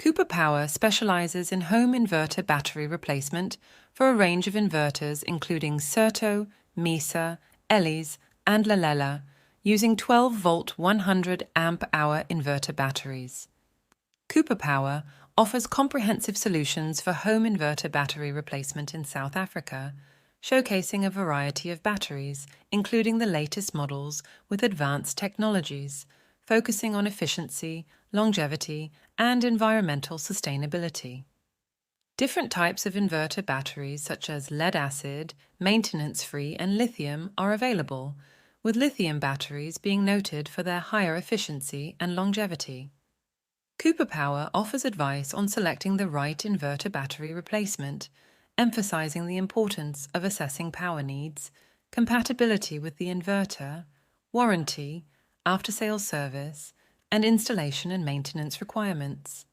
Cooper Power specializes in home inverter battery replacement for a range of inverters including Certo, Mecer, Ellies, and Lalela, using 12-volt 100 amp-hour inverter batteries. Cooper Power offers comprehensive solutions for home inverter battery replacement in South Africa, showcasing a variety of batteries, including the latest models with advanced technologies, focusing on efficiency, longevity, and environmental sustainability. Different types of inverter batteries such as lead-acid, maintenance-free, and lithium are available, with lithium batteries being noted for their higher efficiency and longevity. Cooper Power offers advice on selecting the right inverter battery replacement, emphasizing the importance of assessing power needs, compatibility with the inverter, warranty, after-sales service, and installation and maintenance requirements.